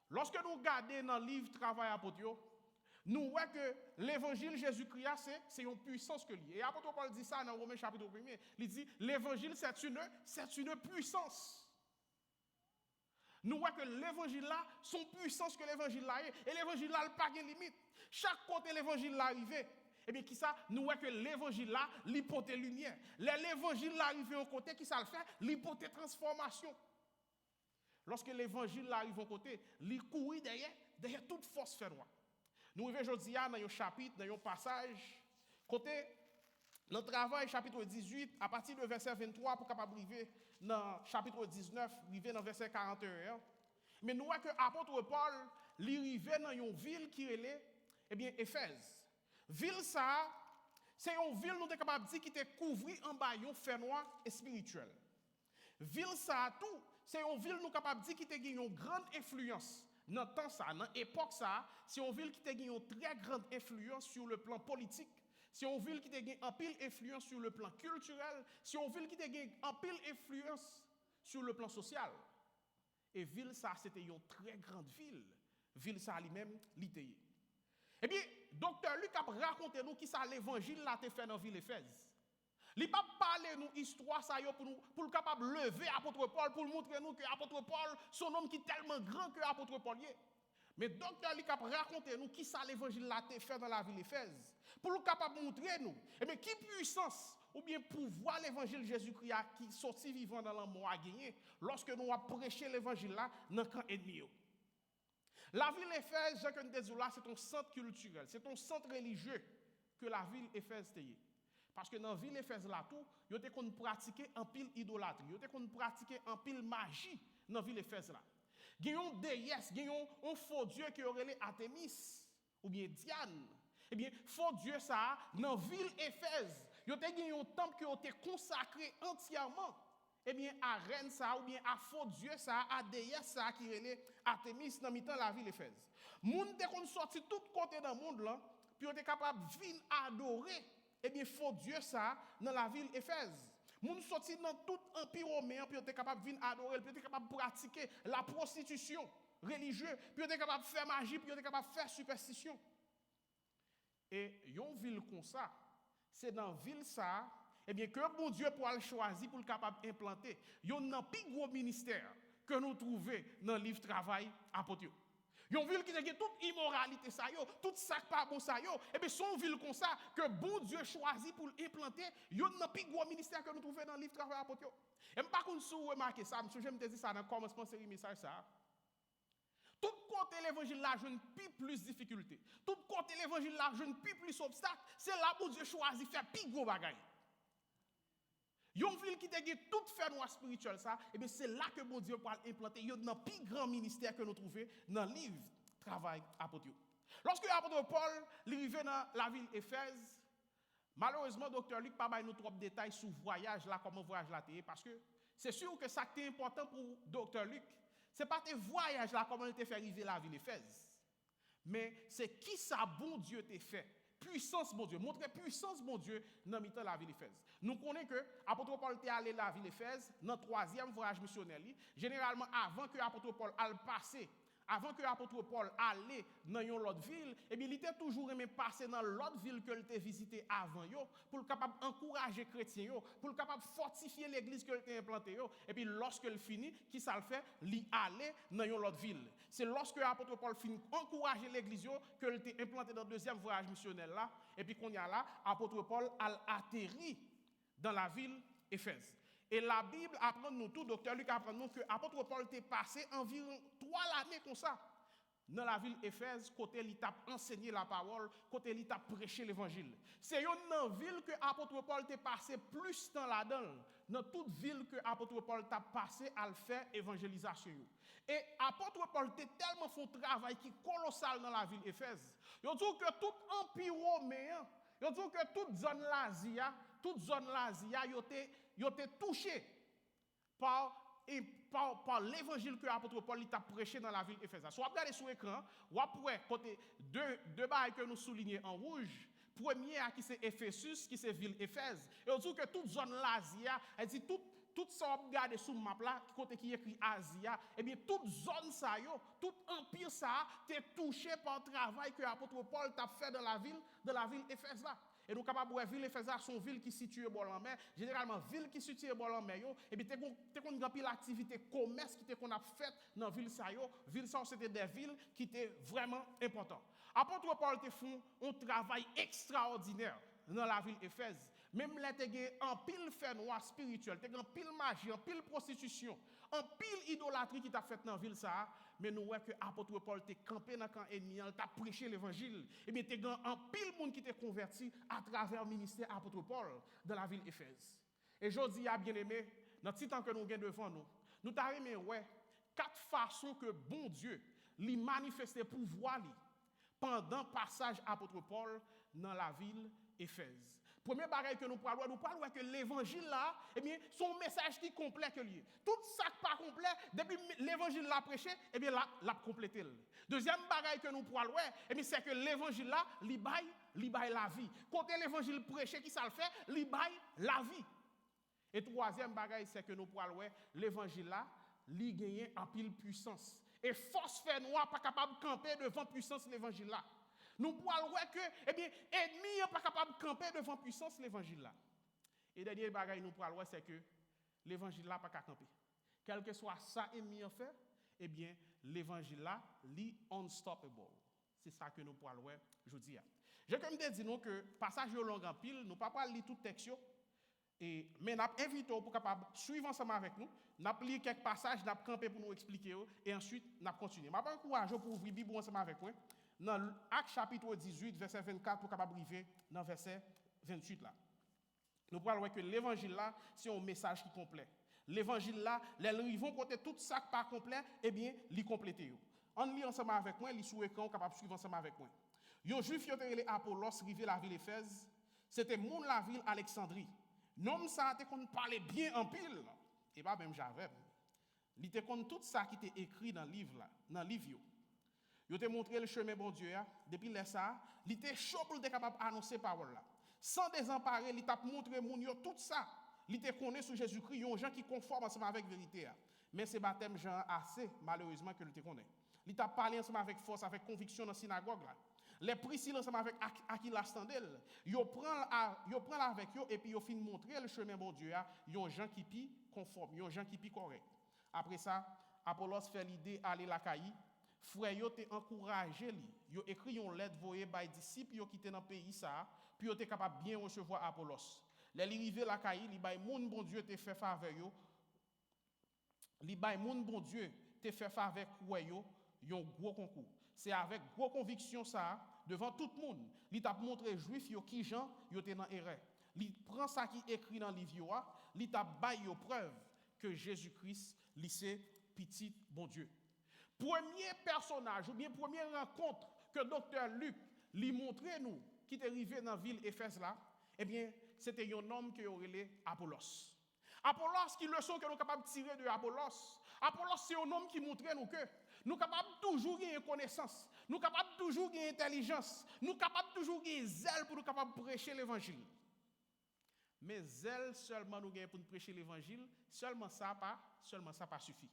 Lorsque nous regardons dans le livre Travail apôtre, nous voyons que l'évangile Jésus-Christ, c'est une puissance que lié. Et l'apôtre Paul dit ça dans Romains chapitre 1. Il dit, l'évangile, c'est une puissance. Nous voyons que l'évangile là, son puissance que l'évangile là est. Et l'évangile là, il n'a pas de limite. Chaque côté l'évangile là arrivé, eh bien, qui ça? Nous voyons que l'évangile là, il porte lumière. L'évangile là arrivé au côté, qui ça le fait? Il porte transformation. Lorsque l'évangile là arrive au côté, il courit derrière toute force fait noire. Nous arrivons aujourd'hui dans un chapitre, dans un passage, côté, dans le travail, chapitre 18, à partir du verset 23, pour capable arriver dans le chapitre 19, arriver dans le verset 41. Mais nous voyons que l'apôtre Paul, il arrive dans une ville qui est, eh bien, Éphèse. Ville ça, c'est une ville, nous sommes capables de dire, qui était couverte en bas, un fait noir et spirituel. Ville ça, tout, c'est une ville, nous sommes capables de dire, qui a une grande influence. Dans le temps ça, dans l'époque ça, c'est une ville qui a une très grande influence sur le plan politique. C'est une ville qui a une pile influence sur le plan culturel. C'est une ville qui a une pile influence sur le plan social. Et ville ça, c'était une très grande ville. Ville ça lui-même, l'ité. Eh bien, docteur Luc a raconté nous qui ça l'évangile là te fait dans la ville Éphèse. Il n'a pas parlé nous histoire ça pour le capable lever apôtre Paul pour montrer nous que apôtre Paul son homme qui est tellement grand que apôtre Paul est. Mais docteur Luc a raconté nous qui ça l'évangile là te fait dans la ville Éphèse pour le capable montrer nous et bien qui puissance ou bien pouvoir l'évangile Jésus-Christ qui sorti vivant dans la mort à gagner lorsque nous avons prêché l'évangile là dans le camp ennemi. La ville Éphèse, Jacques Ndezula, c'est un centre culturel, c'est un centre religieux que la ville Éphèse était. Parce que dans la ville Éphèse là tout, ils étaient qu'on pratiquer en pile idolâtrie, ils étaient qu'on pratiquer en pile magie dans la ville Éphèse là. Il y a une déesse, il y a un faux dieu qui aurait Artémis ou bien Diane. Eh bien, faux dieu ça dans la ville Éphèse, il y a un temple qui a été consacré entièrement. Eh bien, à reine ça, ou bien à faux dieu ça, à déesse ça, qui est Artémis dans mi-temps la ville Éphèse. Moun te kon sorti tout côté dans le monde là, puis on était capable de venir adorer, eh bien, faux dieu ça, dans la ville Éphèse. Moun sorti dans tout empire romain, puis on était capable de venir adorer, puis on était capable de pratiquer la prostitution religieuse, puis on était capable de faire magie, puis on était capable de faire superstition. Et une ville comme ça, c'est dans la ville ça, eh bien, que bon Dieu pour le choisir pour le capable d'implanter. Il y a un plus gros ministère que nous trouvons dans le livre Travail apôtre. Il y a une ville qui a toute immoralité, ça, tout ça pas bon, ça, et bien, son ville comme ça, que bon Dieu choisit pour l'implanter, il y a un plus gros ministère que nous trouvons dans le livre Travail apôtre. Et par contre, si vous remarquez ça, je me dis ça dans le commencement de série message, ça. Tout côté l'évangile là, je ne plus de difficultés. Tout côté l'évangile là, je ne plus d'obstacles. C'est là où Dieu choisit de faire plus gros bagaille. Yon ville qui te gen tout fait noir spirituel ça, et bien c'est là que bon Dieu pour implanter yon dans plus grand ministère que nous trouvons dans le livre Travail apôtre. Lorsque l'apôtre Paul arrivé dans la ville Éphèse, malheureusement docteur Luc pas nous trop de détails sur voyage là, comment voyage là était, parce que c'est sûr que ça qui est important pour docteur Luc, c'est pas tes voyages là comment il te fait arriver la ville Éphèse, mais c'est qui ça bon Dieu t'a fait. Puissance, mon Dieu, montrer puissance, mon Dieu, dans le la ville Éphèse. Nous connaissons que l'apôtre Paul était allé à la ville Éphèse dans le 3e voyage missionnaire. Généralement, avant que l'apôtre Paul aille passer, avant que l'apôtre Paul allait dans une autre ville, eh bien, il était toujours aimé passer dans l'autre ville que il était visité avant, pour le capable encourager les chrétiens, pour le capable fortifier l'église que il était implantée. Et puis, lorsqu'il finit, qui ça le fait? Il allait dans une autre ville. C'est lorsque l'apôtre Paul finit encourager l'église que il était implanté dans le 2e voyage missionnaire là, et puis qu'on y a là, l'apôtre Paul a atterri dans la ville Éphèse. Et la Bible apprend nous tout, docteur Luc apprend nous que l'apôtre Paul était passé environ 3 années comme ça dans la ville Éphèse, côté il t'a enseigné la parole, côté il t'a prêché l'évangile. C'est une ville que l'apôtre Paul était passé plus temps là-dedans, dans toute ville que l'apôtre Paul t'a passé à le faire évangélisation. Et l'apôtre Paul était tellement fait un travail qui est colossal dans la ville Éphèse. Il dit que tout empire romain, il dit que toute zone l'Asie, ils étaient touchés par l'évangile que l'apôtre Paul a prêché dans la ville Éphèse. Si vous regardez sur l'écran, vous avez côté deux bails que nous soulignons en rouge. Premier qui c'est Éphésus, qui c'est ville Éphèse. Et on dit que toute zone l'Asie, elle dit toute tout ça on regarde sur map là, côté qui écrit Asia, eh bien toute zone ça yo, tout empire ça t'est touché par le travail que l'apôtre Paul t'a fait dans la ville Éphèse là. Et nous capable voir ville Éphèse là son ville qui située bord en mer, généralement ville qui située bord en mer yo, et bien t'es qu'on grand pile activité commerce qui qu'on a fait dans ville ça yo, ville ça c'était des villes qui étaient vraiment importantes. Apôtre Paul te font un travail extraordinaire dans la ville Éphèse. Même là, tu as un pile fait noir spirituel, tu as un pile magie, un pile prostitution, un pile idolâtrie qui t'a fait dans la ville, ça. Mais nous voyons que l'apôtre Paul t'a campé dans le camp ennemi, il t'a prêché l'évangile. Et bien, tu as un pile monde qui t'a converti à travers le ministère apôtre Paul dans la ville Éphèse. Et je dis, bien aimé, dans le temps que nous avons devant nous, nous avons ouais, 4 façons que bon Dieu lui manifestait pouvoir pendant le passage apôtre Paul dans la ville Éphèse. Premier bagage que nous parlons que l'évangile là, eh bien, son message qui complet que lié. Tout ça pas complet, depuis l'évangile l'a prêché, eh bien, l'a complété. Deuxième bagage que nous parlons, eh bien, c'est que l'évangile là, li baille la vie. Quand l'évangile prêché, qui ça le fait, li baille la vie. Et troisième bagage, c'est que nous parlons, l'évangile là, li gagne en pile puissance. Et force fait noir pas capable de camper devant puissance l'évangile là. Nous pouvons voir que, eh bien, ennemi n'est pas capable de camper devant puissance l'évangile là. Et dernier bagage nous pouvons voir c'est que l'évangile là pas capable camper. Quel que soit ça ennemi en fait, eh bien, l'évangile là, li unstoppable. C'est ça que nous pouvons voir aujourd'hui. Je comme dit nous que passage au long en pile, nous pas lire tout texte et mais n'a invité pour capable suivre ensemble avec nous, n'a lire quelques passages, n'a camper pour nous expliquer et ensuite n'a continuer. M'a pas encourage pour ouvrir Bible ensemble avec moi. Dans Actes chapitre 18, verset 24, pour capable arriver dans verset 28 là. Nous pouvons voir que l'évangile là, c'est un message qui complet. L'évangile là, les vont côté tout ça pas complet, eh bien, li compléter. On lit ensemble avec moi, li sous écran capable suivre ensemble avec moi. Yon juif yo te Apollos rivé la ville Éphèse, c'était moun la ville Alexandrie. Nom ça te qu'on parlait bien en pile et pas même j'avais. Li te kon tout ça qui était écrit dans livre là, dans livre yo. Yo te montré le chemin bon Dieu depuis là ça, il était chaud pour être capable annoncer parole là. Sans désemparer, il t'a montré moun yo tout ça. Il te connaît sur Jésus-Christ, yon gens qui conforme ensemble avec vérité. Mais c'est baptême Jean assez malheureusement que il te connaît. Il t'a parlé ensemble avec force, avec conviction dans la synagogue là. Les priscilles ensemble avec Aquila Standel, yo prend avec yo et puis yo fin montrer le chemin bon Dieu yon gens qui pi conforme, yon gens qui pi correct. Après ça, Apollos fait l'idée aller la caille. Frère yo te encouragé li, yo écrit une lettre voyé by disciples yo qui étaient dans pays ça, puis yo te capable bien recevoir Apollos. Les rivé la caille, li bay moun bon Dieu te fait faveur yo. Li bay moun bon Dieu te fait faveur yo, yon gros concours. C'est avec gros conviction ça devant tout le monde. Li t'a montré juif yo qui Jean yo te dans erreur. Li prend ça qui écrit dans livre yo, li t'a bay yo preuve que Jésus-Christ li c'est petit bon Dieu. Premier personnage ou bien première rencontre que docteur Luc lui montrait nous qui est arrivé dans la ville Éphèse là, eh bien, c'était un homme qui aurait Apollos. Apollos, qui leçon que nous sommes capables de tirer de Apollos. Apollos, c'est un homme qui montrait nous que nous sommes capables toujours gagner connaissance, nous sommes capables toujours gagner intelligence, nous sommes capables toujours gagner zèle pour nous capables de prêcher l'évangile. Mais zèle seulement nous gagnons pour nous prêcher l'évangile, seulement ça pas suffit.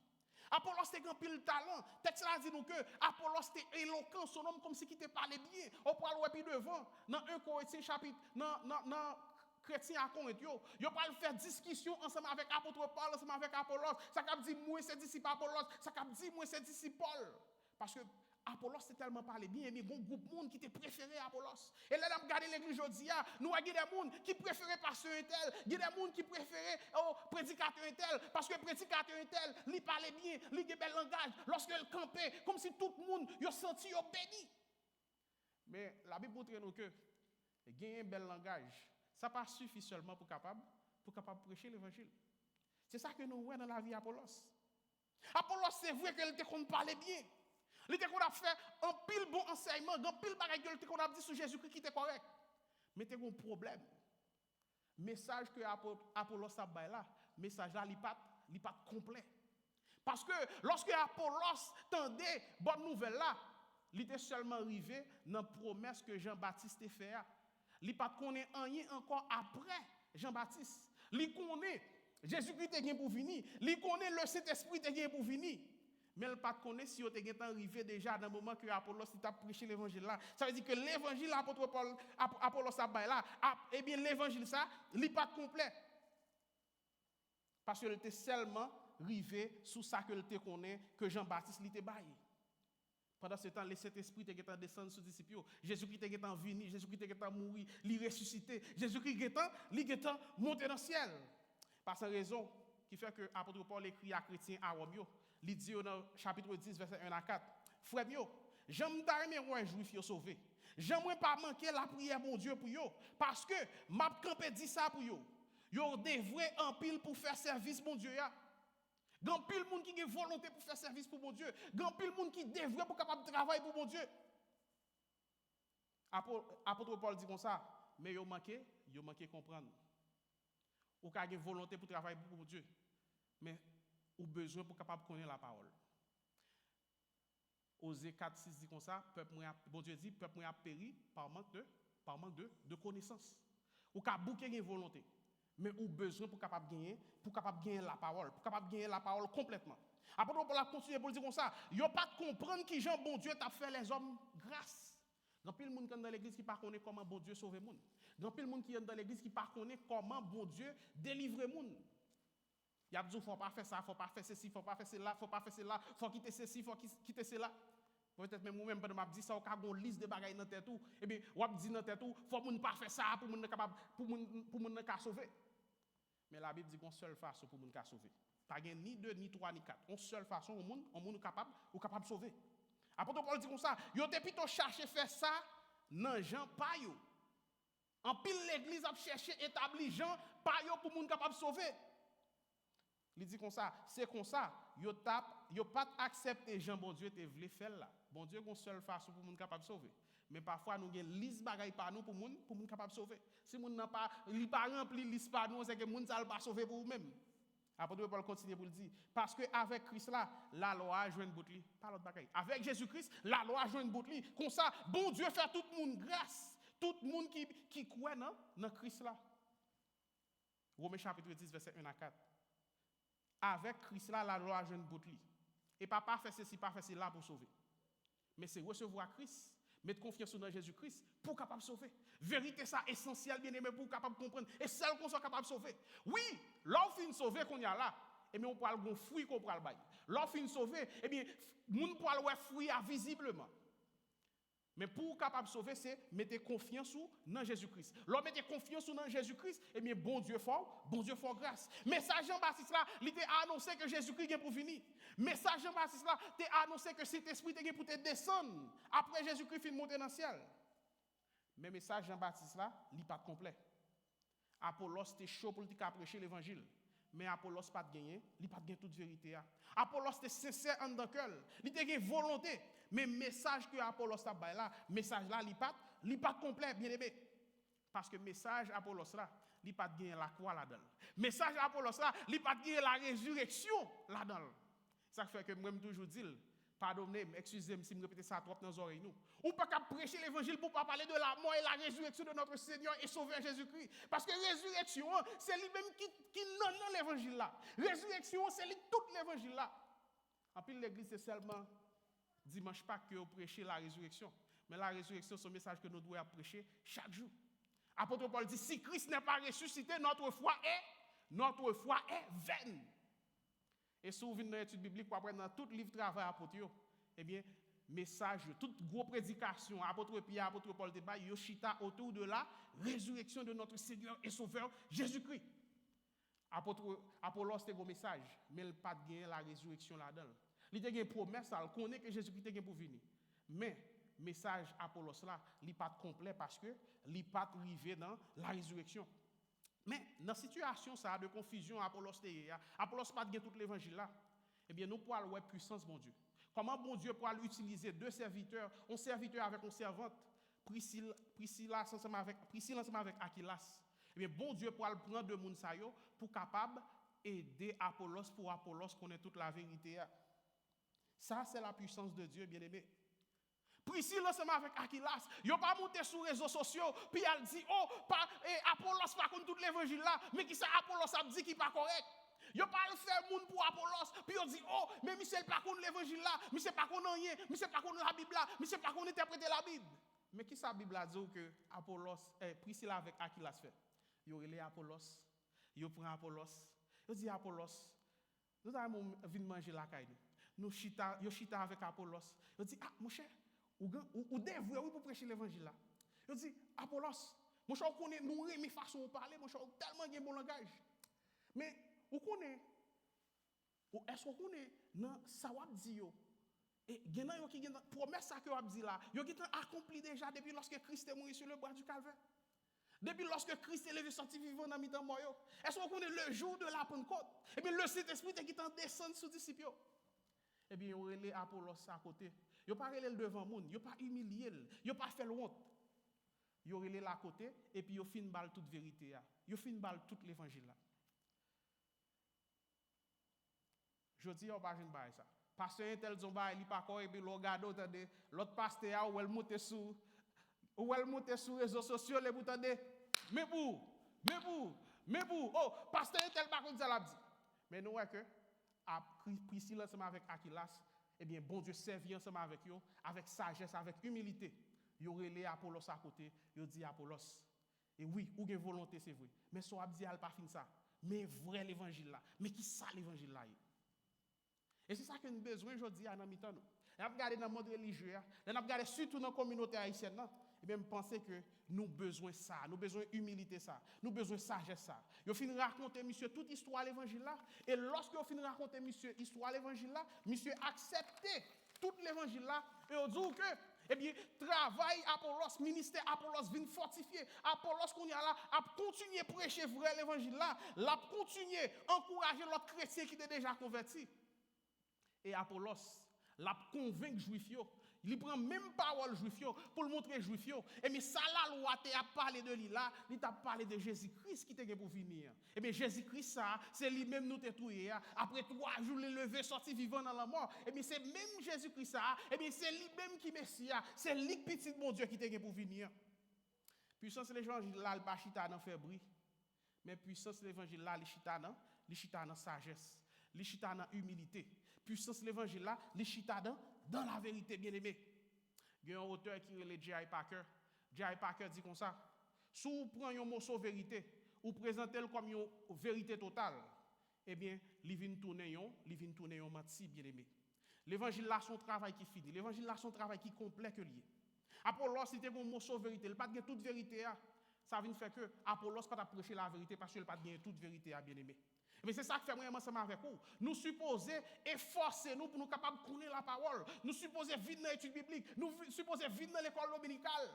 Apollos était un pile talent. Texte là dit nous que Apollos était éloquent, son homme comme si qui te parlait bien. On parle ouais puis devant dans 1 Corinthiens chapitre dans chrétien à Corinthe yo parle faire discussion ensemble avec apôtre Paul ensemble avec Apollos. Ça cap dit moi c'est disciple Apollos, ça cap dit moi c'est disciple Paul parce que Apollos c'est tellement parlé bien mais bon groupe monde qui te préféré Apollos. Et là on regarder l'église aujourd'hui, nous avons des gens qui préféraient pasteur tel, il y a des gens qui préféraient prédicateur tel parce que prédicateur tel, il parlait bien, il a bel langage, lorsque il campait comme si tout le monde yo senti yo béni. Mais la Bible montre nous que gagner un bel langage, ça pas suffit seulement pour capable prêcher l'évangile. C'est ça que nous voyons dans la vie d'Apollos. Apollos c'est vrai qu'il était qu'on parlait bien. Il était qu'on a fait un pile bon enseignement, un pile bagage qu'on a dit sur Jésus-Christ qui était correct. Mais il y a un problème. Message que Apollos a baillé là, message là, il n'est pas complet. Parce que lorsque Apollos tendait bonne nouvelle là, il était seulement arrivé dans la promesse que Jean-Baptiste a fait. Il ne connaît rien encore après Jean-Baptiste. Il connaît Jésus-Christ est bien pour venir. Il connaît le Saint-Esprit est bien pour venir. Mais il ne connaît pas si on est arrivé déjà dans le moment que Apollos a prêché l'évangile là. Ça veut dire que l'évangile apôtre Paul, Apollos a là, eh bien l'évangile ça, il n'est pas complet. Parce qu'il était seulement arrivé sous ça que il connaît que Jean-Baptiste l'était baillé. Pendant ce temps, le Saint-Esprit était descendu sur les disciples. Jésus-Christ était venu, Jésus-Christ était mort, il ressuscité. Jésus-Christ était monté dans le ciel. Par cette raison qui fait que l'apôtre Paul écrit à chrétiens à Rome, il dit dans le chapitre 10, verset 1 à 4, frère, j'aime aimer un juif sauvé. J'aimerais pas manquer la prière mon Dieu pour eux. Parce que m'a campé dit ça pour eux. Yo devrait en pile pour faire service mon Dieu. Grand pile monde qui a volonté pour faire service pour mon Dieu. Grand pile monde qui devrait pour capable de travailler pour mon Dieu. Apôtre Paul dit comme ça, mais yo manqué comprendre. Ou ka gen volonté pour travailler pour mon Dieu. Mais ou besoin pour capable connaître la parole. Osée 4:6 dit comme ça, bon Dieu dit peuple a péri par manque de connaissance. Ou ka bouquer gen volonté. Mais ou besoin pour capable gagner la parole, pour capable gagner la parole complètement. Après on va continuer pour dire comme ça, yo pas comprendre qui Jean bon Dieu t'a fait les hommes grâce. Grand pile monde qui dans l'église qui pas connaît comment bon Dieu sauver monde. Grand pile monde qui est dans l'église qui pas connaît comment bon Dieu délivrer monde. Il y a dit faut pas faire ça, faut pas faire ceci, faut pas faire cela, faut pas faire cela, faut quitter ceci, faut quitter cela. Peut-être même moi-même pendant m'a dit ça, on a une liste de bagages dans tête tout, et bien on dit dans tête tout, faut moun pas faire ça pour moun capable pour moun ka sauver. Mais la Bible dit qu'on seule façon pour moun ka sauver. Pas ni 2 ni 3 ni 4. On seule façon on moun capable de sauver. Apôtre Paul dit comme ça, yo te plutôt chercher faire ça dans Jean pa yo. En pile l'église a cherché établir Jean pa yo pour moun capable sauver. Il dit comme ça, c'est comme ça, yo pas accepter Jean bon Dieu te vle faire là. Bon Dieu gon seule façon pour moun capable sauver. Mais parfois nous gen liste bagay par nous pour moun capable sauver. Si moun n'a pas li pas rempli liste par nous, c'est que moun ça pas sauver pour vous-même. Apôtre Paul continue pour le dire parce que avec Christ là, la loi joine bout li, pas l'autre bagay. Avec Jésus-Christ, la loi joine bout li. Comme ça, bon Dieu fait tout le monde grâce, tout le monde qui croit dans Christ là. Romains chapitre 10 verset 1 à 4. Avec Christ là, la loi joine bout li. Et pas faire ceci, pas faire cela pour sauver. Mais c'est recevoir Christ. Mettre confiance dans Jésus-Christ pour capable sauver. Vérité ça essentiel bien aimé pour capable comprendre et celle qu'on soit capable de sauver. Oui, l'offre fin sauver qu'on y a là, et bien on parle de fruit qu'on parle bail. L'offre fin sauver, et bien moun parle ouais fruit visiblement. Mais pour capable sauver c'est mettre confiance dans Jésus-Christ. Lorsque mettez confiance dans Jésus-Christ, et bien bon Dieu fort grâce. Message Jean-Baptiste là, il a annoncé que Jésus-Christ est pour venir. Message Jean-Baptiste là, il a annoncé que cet esprit est pour te descendre après Jésus-Christ fin monter dans le ciel. Mais message Jean-Baptiste là, il n'est pas complet. Apollos était chaud pour prêcher l'évangile. Mais Apollos pas gagné, il pas gagné toute vérité. Apollos était sincère en dans cœur, il était volonté. Mais message que Apollos a bail là, message là, il pas complet, bien aimé. Parce que message Apollos là, il pas gagné la croix là-dedans. Message Apollos là, il pas gagné la résurrection là-dedans. Ça fait que moi toujours dis, pardonnez-moi, excusez-moi si je répète ça trop dans les oreilles nous. Ou pas qu'à prêcher l'évangile pour pas parler de la mort et la résurrection de notre Seigneur et Sauveur Jésus-Christ. Parce que résurrection, c'est lui-même qui donne l'évangile là. Résurrection, c'est lui tout l'évangile là. En plus, l'église, c'est seulement dimanche pas que vous prêchez la résurrection. Mais la résurrection, c'est un message que nous devons prêcher chaque jour. Apôtre Paul dit, si Christ n'est pas ressuscité, notre foi est vaine. Et si vous venez dans l'étude biblique pour apprendre dans tout livre de travail apôtre, eh bien, message, toute grosse prédication, apôtre Pierre, apôtre Paul débat, yoshita autour de la résurrection de notre Seigneur et Sauveur Jésus-Christ. Apollos c'était un message, mais il n'a pas gagné la résurrection là-dedans. Il a une promesse, il connaît que Jésus-Christ est pour venir. Mais message Apollos là, il n'est pas complet parce que il n'est pas arrivé dans la résurrection. Mais dans la situation ça, de confusion, Apollos n'a pas gagné tout l'évangile là. Eh bien, nous pouvons avoir puissance, bon Dieu. Comment bon Dieu pourra utiliser deux serviteurs, un serviteur avec une servante, Priscilla ensemble avec Aquilas. Eh bien, bon Dieu pourra prendre de Mounsayo pour capable aider Apollos pour Apollos connaître toute la vérité. Ça, c'est la puissance de Dieu, bien-aimé. Priscille ensemble avec Aquilas, yo pas monté sur les réseaux sociaux, puis elle dit oh, pas Apollos pas contre tout l'évangile là, mais qui ça Apollos a dit qui pas correct. Yo pas faire monde pour Apollos, puis on dit oh, mais Michel pas contre l'évangile là, Michel pas contre rien, Michel pas contre la Bible là, Michel pas contre interpréter la Bible. Mais qui ça Bible a dit que Apollos Priscille avec Aquilas fait. Yo relé Apollos, yo prend Apollos, yo dit Apollos, nous allons venir manger la caille. Nous chita, yo chita avec Apollos. Yo dit ah mon cher ou devrait oui pour prêcher l'évangile là. Je dis Apollos, mon cher connaît nous mes façons de parler, mon cher tellement bien bon langage. Mais vous connaît est-ce qu'on connaît dans ça wap dit yo et genan yo qui gen promesse ça que wap dit là, yo qui accompli déjà depuis lorsque Christ est mort sur le bois du calvaire. Depuis lorsque Christ est levé sorti vivant dans mi-temps mort. Est-ce qu'on connaît le jour de la Pentecôte? Et bien le Saint-Esprit qui t'en descend sur disciples. Eh bien, on relève Apollos à côté. Yo pas relève devant monde, yo pas humilié, yo pas fait honte. Yo relève à côté et puis yo fin balle toute vérité là. Yo fin balle tout l'évangile là. Je dis on pas jeune bail ça. Pasteur tel zomba il pas quoi et puis l'ogado tande l'autre pasteur ou elle monte sur réseaux sociaux les vous tande mais oh pasteur tel pas comme ça l'a dit. Mais nous ouais que Priscille ensemble avec Aquilas, eh bien, bon Dieu servit ensemble avec eux, avec sagesse, avec humilité. Ils ont relé Apollos à côté, ils ont dit Apollos. Et oui, ou une volonté, c'est vrai. Mais so abdi al pas fin ça. Mais vrai l'évangile là. Mais qui ça l'évangile là? Et c'est ça que nous avons besoin aujourd'hui à notre temps. Nous avons regardé dans le monde religieux, nous avons regardé surtout dans la communauté haïtienne. Et bien, je pense que nous avons besoin de ça, nous avons besoin d'humilité ça, nous avons besoin de sagesse ça. Vous finissez de raconter, monsieur, toute histoire de l'évangile là. Et lorsque vous finissez de raconter, monsieur, l'histoire de l'évangile là, monsieur, acceptez tout l'évangile là. Et on dit que, eh bien, travail Apollos, ministère Apollos vient fortifier. Apollos qu'on y a là, a continué à prêcher vrai l'évangile là, l'a continué à encourager l'autre chrétien qui était déjà converti. Et Apollos l'a convaincu juif yo. Il prend même parole juif yo pour le montrer juif yo. Et mais ça la loi a parlé de lui là, il t'a parlé de Jésus-Christ qui était pour venir. Et bien Jésus-Christ ça, c'est lui-même nous tétoué après 3 jours le lever sorti vivant dans la mort. Et bien c'est même Jésus-Christ ça, et bien c'est lui-même qui Messie, c'est lui petit bon Dieu qui était pour venir. Puissance l'évangile là, le pas chita dans fébrile. Mais puissance l'évangile là, le chita dans sagesse, le chita dans humilité. Puissance l'évangile là, le chita dans la vérité, bien-aimé. Il y a un auteur qui est J.I. Packer. J.I. Packer dit comme ça. Si vous prenez un morceau de vérité, ou présentez-le comme une vérité totale, eh bien, il vient tourner un menti, bien-aimé. L'évangile là, son travail qui finit. L'évangile là, son travail qui complet que lié. Apollos, c'était un morceau de vérité. Il n'a pas de toute vérité. Ça vient faire que Apollos n'a pas prêcher la vérité parce qu'il n'a pas de toute vérité, bien-aimé. Mais c'est ça que fait moi ensemble avec vous. Nous supposons efforcer nous pour nous capables de connaître la parole. Nous supposons vivre dans l'étude biblique. Nous supposons vivre dans l'école dominicale.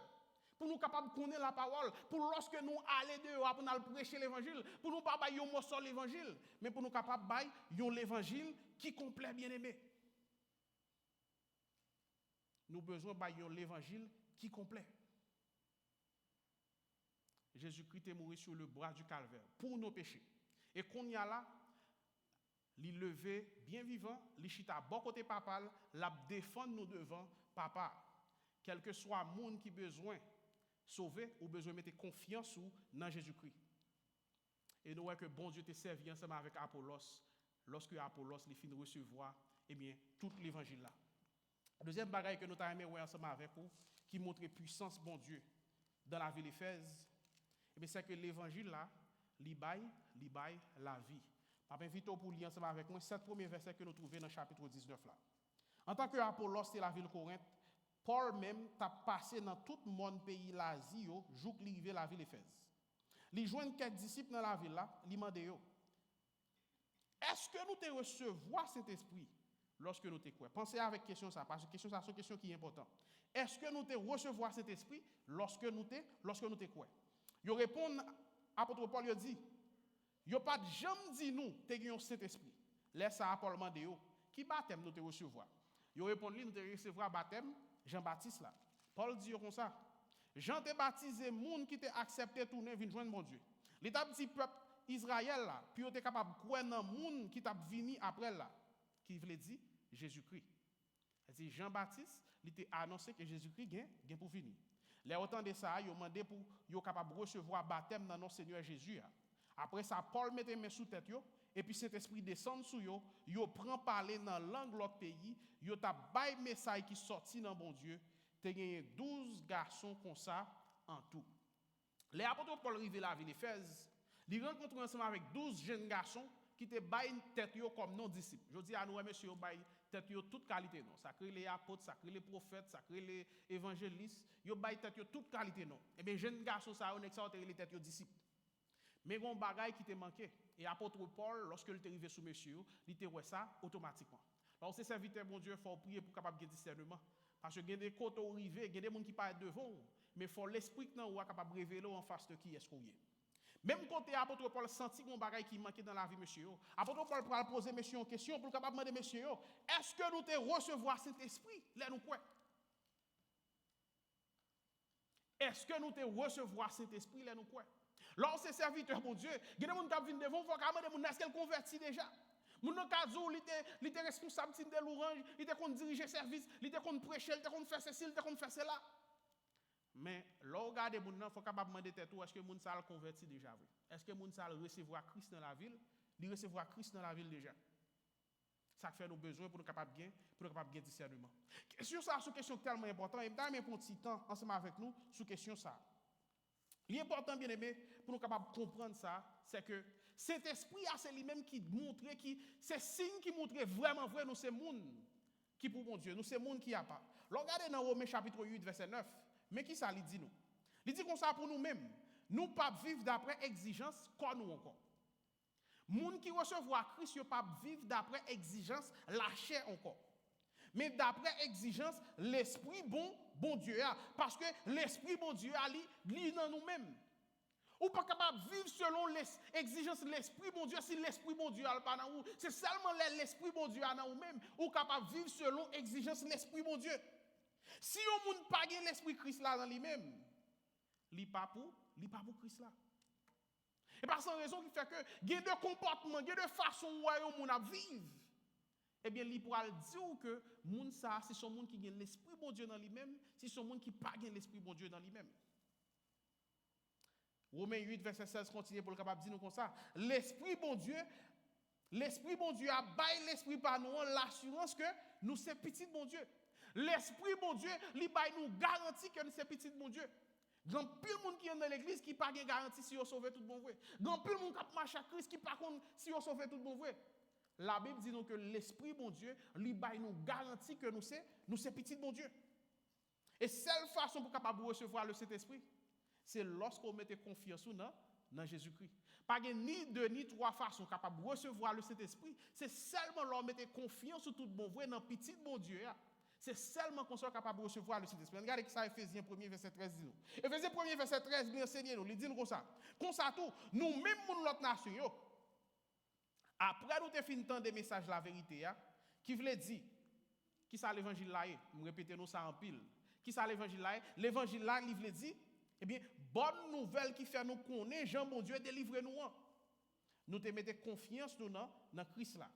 Pour nous capables de connaître la parole. Pour lorsque nous allons dehors pour nous prêcher l'évangile. Pour nous pas bailler un morceau de l'évangile. Mais pour nous capables de bailler l'évangile qui complet bien aimé. Nous avons besoin de bailler l'évangile qui complet. Jésus-Christ est mort sur le bras du calvaire pour nos péchés. Et qu'on y a là, il levé bien vivant, il chita bon côté papa, la défendre nous devant papa. Quel que soit le monde qui a besoin de sauver ou besoin de mettre confiance dans Jésus-Christ. Et nous voyons que bon Dieu t'a servi ensemble avec Apollos, lorsque Apollos les fin recevoir, eh bien, tout l'évangile là. Deuxième bagaille que nous avons aimé ensemble avec vous, qui montre puissance bon Dieu dans la ville d'Éphèse, eh bien, c'est que l'évangile là, li baille la vie. Je m'invite pour lire ensemble avec moi 7 premiers versets que nous trouvons dans le chapitre 19 là. En tant que Apollos c'est la ville Corinthe, Paul même t'a passé dans tout le monde pays l'Asie jour qu'il arrivé la ville Éphèse. Il joint quelques disciples dans la ville là, il demande yo. Est-ce que nous te recevoir cet esprit lorsque nous te croyons? Pensez avec question ça parce que question ça c'est une question qui est importante. Est-ce que nous te recevoir cet esprit lorsque nous te croyons? Yo répond apôtre Paul a dit, yo pas jamais dit nous te gagnon Saint-Esprit. Laisse à Paul demander yo, qui baptême nous te recevoir? Yo répond lui nous te recevoir baptême Jean-Baptiste là. Paul dit comme ça, Jean te baptisé monde qui t'a accepté tourner vinn joindre mon Dieu. L'état dit peuple Israël là, puis yo te capable croire dans monde qui t'a venu après là, qui veut dire Jésus-Christ. C'est Jean-Baptiste, il était annoncé que Jésus-Christ vient pour venir. Les autant de ça, ils ont demandé pour être capable de recevoir baptême dans notre Seigneur Jésus. Après ça, Paul mettait main sous tête et puis cet esprit descend sur eux, ils prend parler dans langue l'autre pays, ils t'a bail message qui sorti dans bon Dieu, tu gagné 12 garçons comme ça en tout. Les apôtres Paul arrivé à la ville d'Éphèse, ils rencontrent ensemble avec 12 jeunes garçons qui te bail tête comme non disciples. Je dis à nous monsieur bail tête toute qualité non, ça crée les apôtres, ça crée les prophètes, ça crée les évangélistes, yo bail tête toute qualité non. Et bien jeunes garçons ça on exalté les têtes disciples. Mais il y a un bagage qui te manqué. Et l'apôtre Paul, lorsque il est arrivé sous monsieur, il te voit ça automatiquement. Alors, c'est serviteur, mon Dieu, il faut prier pour capable de discernement. Parce que il y a des côtés arrivés, il y a des gens qui parlent devant, mais il faut l'esprit qui est capable de révéler en face de qui est-ce qu'on est. Même quand l'apôtre Paul sentit un bagage qui manquait dans la vie, monsieur, l'apôtre Paul va poser monsieur une question pour capable demander monsieur, est-ce que nous te recevoir cet esprit? Là, nous quoi? Est-ce que nous te recevoir cet esprit? Là, nous quoi? Lorsque c'est serviteur, mon Dieu, il y a des gens qui viennent devant, il faut demander est-ce qu'elle convertit déjà? Mon Kazou, il était responsable de l'orange, il était qu'on diriger service, il était qu'on prêcher, il était qu'on faire ceci, il était qu'on faire cela. Mais lorsque regarde les gens, il faut capable demander est-ce que mon ça converti déjà? Est-ce que mon ça recevoir Christ dans la ville? Il recevoir Christ dans la ville déjà. Ça fait nos besoins pour nous capables de discernement. Question ça, c'est une question tellement importante. Et même un petit temps ensemble avec nous sur question ça. L'important, bien aimé, pour nous capables de comprendre ça, c'est que cet esprit, c'est lui-même qui montre, c'est signe qui montre vraiment vrai, nous, c'est monde qui pour mon Dieu, nous, c'est monde qui a pas. Regardez dans Romains chapitre 8, verset 9, mais qui ça, il dit nous? Il dit comme ça pour nous-mêmes, nous pas vivre d'après exigence, quoi nous encore? Monde qui recevoir Christ, ne pas vivre d'après exigence, la chair encore. Mais d'après exigence, l'esprit bon Dieu a. Parce que l'esprit bon Dieu a lui dans nous-mêmes. Ou pas capable de vivre selon l'exigence de l'esprit bon Dieu si l'esprit bon Dieu a pas dans vous. C'est seulement l'esprit bon Dieu a dans vous-même. Ou capable de vivre selon l'exigence de l'esprit bon Dieu. Si on ne pas l'esprit Christ là dans lui-même, il n'est pas pour Christ là. Et par cette raison qui fait que il y a de comportements, il y a de façons où on vivre. Eh bien, il pourra dire que moun ça, c'est son monde qui a l'esprit bon Dieu dans lui-même, c'est son monde qui n'a pas l'esprit bon Dieu dans lui-même. Romains 8, verset 16 continue pour le capable de dire nous comme ça. L'esprit bon Dieu a baillé l'esprit par nous l'assurance que nous sommes petits bon Dieu. L'esprit bon Dieu, il baille nous garantit que nous sommes petits bon Dieu. Grand pile monde qui est dans l'église qui pas garantie si on sauve tout bon vrai. Grand pile monde qui marche à Christ qui pas contre si on sauve tout bon vrai. La Bible dit donc que l'esprit bon Dieu lui baille nous garantit que nous sommes petits bon Dieu. Et seule façon pour capable recevoir le Saint-Esprit, c'est lorsqu'on mette confiance dans Jésus-Christ. Pas ni deux ni trois façons capables de recevoir le Saint-Esprit, c'est seulement lorsqu'on mette confiance sur tout bon vrai dans petit bon Dieu. C'est seulement qu'on soit capable de recevoir le Saint-Esprit. Regardez que ça, Ephésiens 1er, verset 13 dit nous. Ephésiens 1er, verset 13, bien enseigné nous, il dit nous comme ça. Comme ça tout, nous même pour l'autre nation, après nous avons fini tant de messages la vérité, qui voulait dire, qui ça l'évangile là, nous répétons ça en pile. Qui ça l'évangile là? L'évangile là, il voulait dire, eh bien, bonne nouvelle qui fait nous connaître, Jean bon Dieu, délivrez-nous. Nous te mettons confiance nous dans Christ là.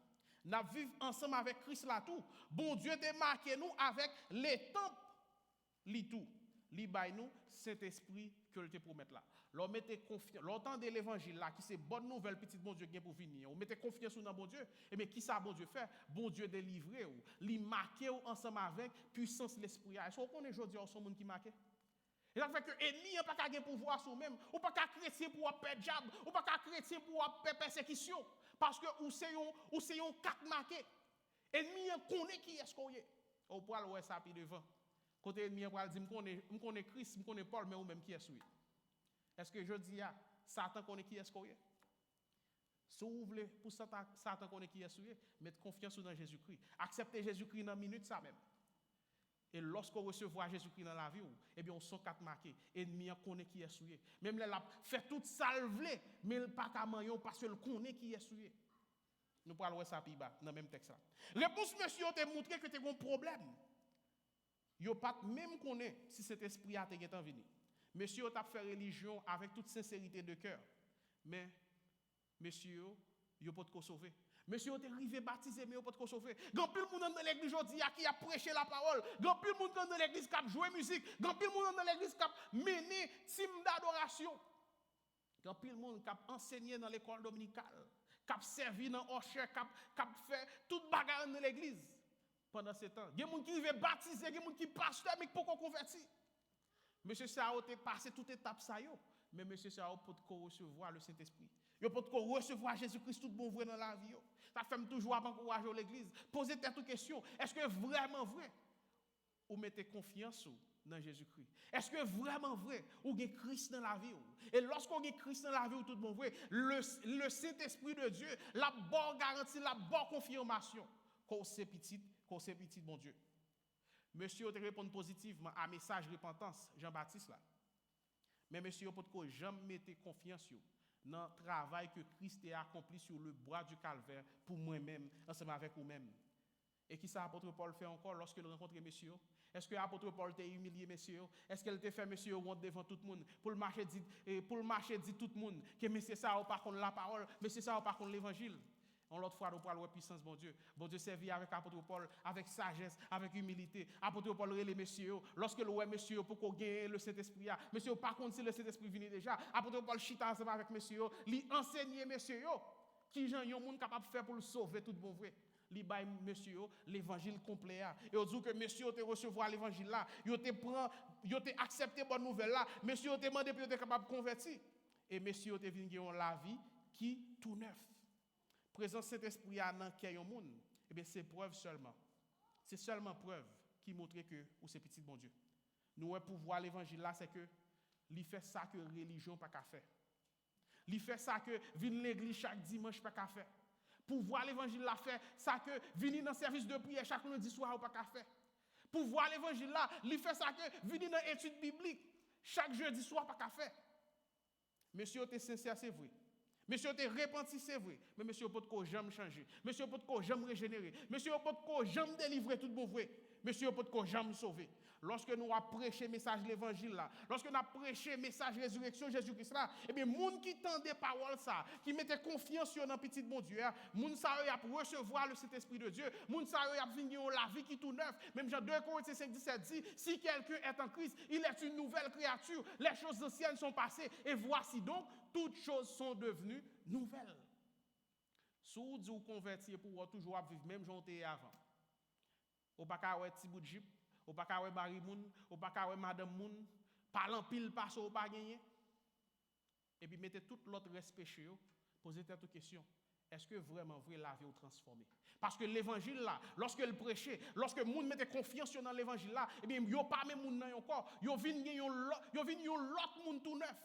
Nous vivons ensemble avec Christ là tout. Bon Dieu te marqué nous avec les temples, li tout. Li bay nous Saint-Esprit que le te promet là. L'on mettez confiance, l'entend de l'évangile là qui c'est bonne nouvelle petit bon Dieu qui pour venir. On mettez confiance dans bon Dieu. Et bien qui ça bon Dieu fait? Bon Dieu délivrer ou, li marqué ou ensemble avec puissance l'esprit. Est-ce qu'on connaît aujourd'hui son monde qui marqué? Et ça fait que l'ennemi n'a pas qu'à pouvoir sur même, ou pas qu'à chrétien pour perdre diable, ou pas qu'à chrétien pour perdre persécution. Parce que ou c'est un quatre marqué. L'ennemi connaît qui est-ce qu'on est. On peut aller ça puis devant. Côté ennemi va dire me connais Christ, me connais Paul mais ou même qui est-ce. Est-ce que je dis Satan connaît qui est-ce qu'on est? Si vous voulez pour Satan connaît qui est-ce, mettez confiance dans Jésus-Christ. Acceptez Jésus-Christ dans une minute ça même. Et lorsqu'on recevra Jésus-Christ dans la vie, eh bien, on sont quatre marqués. Ennemi connaît qui est souillé. Même là, fait toute salve, mais il pas qu'à manger parce qu'il connaît qui est souillé. Nous parlons de ça dans le même texte. Réponse, monsieur, te montré que tu as un problème. Yo pas même connaît si cet esprit a été venu. Monsieur, tu as fait religion avec toute sincérité de cœur. Mais, monsieur, yo pas te sauver. Monsieur est arrivé baptisé, mais il pas de sauver. Grand pile monde dans l'église aujourd'hui qui a prêché la parole. Grand pile monde dans l'église qui a joué musique. Grand pile monde dans l'église qui a mené team d'adoration. Grand pile monde qui a enseigné dans l'école dominicale, qui a servi dans Osher, qui a fait toute bagarre dans l'église pendant ce temps. Il y a des gens qui arrivent baptisé, il y a des gens qui pasteur mais qui ne sont pas convertis. Monsieur Sao a passé toute étape ça yo, mais monsieur Sao peut recevoir le Saint-Esprit. Il peut recevoir Jésus-Christ tout bon vrai dans la vie. Ça fait toujours encourager l'église. Posez toute question. Est-ce que vraiment vrai ou mettez confiance dans Jésus-Christ? Est-ce que vraiment vrai ou avez Christ dans la vie? Et lorsqu'on a Christ dans la vie, tout bon vrai, le Saint-Esprit de Dieu, la bonne garantie, la bonne confirmation qu'on c'est petit bon Dieu. Monsieur te répond positivement à message repentance Jean-Baptiste là. Mais monsieur peut jamais mettre confiance dans le travail que Christ a accompli sur le bois du calvaire pour moi-même, ensemble avec vous-même. Et qui ça apôtre Paul fait encore lorsqu'il rencontre monsieur? Est-ce que l'apôtre Paul t'a humilié monsieur? Est-ce qu'elle t'a fait monsieur honte devant tout le monde? Pour le marché dit tout le monde que monsieur ça ou pas contre la parole, monsieur ça ou pas contre l'évangile. On l'autre fois, nous parlons de puissance, bon Dieu. Bon Dieu servit avec l'apôtre Paul, avec sagesse, avec humilité. Apôtre Paul, les messieurs, lorsque le monsieur, pour qu'on gagne le Saint-Esprit, monsieur, par contre, si le Saint-Esprit vient déjà, apôtre Paul chita ensemble avec messieurs, lui enseigner messieurs, qui gens yon monde capable de faire pour le sauver tout bon vrai. Li bay monsieur l'évangile complet. Et on dit que monsieur te recevoir l'évangile là, yo te accepter bonne nouvelle là, monsieur te demandé pour être capable de convertir. Et monsieur te vinn gagner la vie qui tout neuf. Présence Saint-Esprit à dans cœur yon monde, et bien c'est preuve seulement. C'est seulement preuve qui montre que ou c'est petit bon Dieu. Nous pour voir l'évangile là c'est que li fait ça que religion pas qu'à faire. Li fait ça que venir l'église chaque dimanche pas qu'à faire. Pour voir l'évangile là fait ça que venir dans service de prière chaque lundi soir pas qu'à faire. Pour voir l'évangile là, li fait ça que venir dans étude biblique chaque jeudi soir pas qu'à faire. Monsieur t'es sincère c'est vrai. Monsieur te repenti, c'est vrai, mais monsieur peut pas jamais changer. Monsieur peut pas jamais régénérer. Monsieur peut pas jamais délivrer tout bon vrai. Monsieur peut pas jamais sauver. Lorsque nous avons prêché le message de l'évangile là, lorsque nous avons prêché le message de résurrection Jésus-Christ là, eh bien, moun qui tendait parole ça, qui mettait confiance dans petit bon Dieu, moun ça y a pour recevoir le Saint-Esprit de Dieu, moun ça y a pour venir la vie qui tout neuf. Même Jean 2 Corinthiens 5:17 dit, si quelqu'un est en Christ, il est une nouvelle créature. Les choses anciennes sont passées et voici donc toutes choses sont devenues nouvelles. Si vous convertir pour toujours vivre même j'en étais avant. Ou pas qu'à petit bout de jip, ou pas qu'à Marie moun, ou pas qu'à madame moun, parlant pile passe ou pas gagner. Et puis mettez tout l'autre respect chez vous, posez cette question. Est-ce que vraiment vrai la vie ou transformée? Parce que l'évangile là, lorsque le prêchait, lorsque moun mettait confiance dans l'évangile là, eh bien yo pas même moun nan encore, yo vinn l'autre moun tout neuf.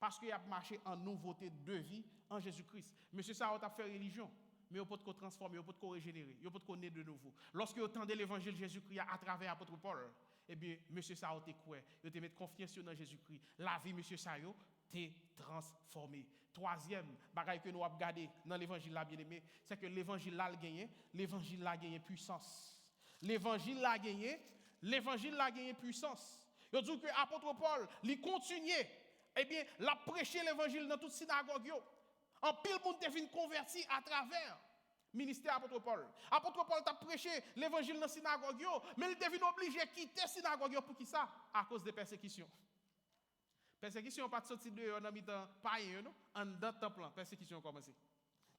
Parce qu'il a marché en nouveauté de vie en Jésus-Christ. Monsieur ça a fait religion. Mais on peut te transformer, on peut te régénérer, on peut te naître de nouveau. Lorsque vous entendez l'évangile de Jésus-Christ à travers l'apôtre Paul, eh bien, monsieur Sao te croit, vous te mettre confiance dans Jésus-Christ. La vie, monsieur Sao, t'est transformé. Troisième bagaille que nous avons regardé dans l'évangile là, bien aimé, c'est que l'évangile là a gagné puissance. L'évangile là a gagné puissance. Il dit que l'apôtre Paul, il continuait, eh bien, l'a prêché l'évangile dans toute synagogue. En pile monde te vinn converti à travers ministère apôtre Paul. Apôtre Paul t'a prêché l'évangile dans la synagogue, mais il devine obligé de quitter la synagogue pour qui ça? À cause des persécutions. Persécution pas de sortir de dans mi-temps païen non, en dans temple, persécution commencé.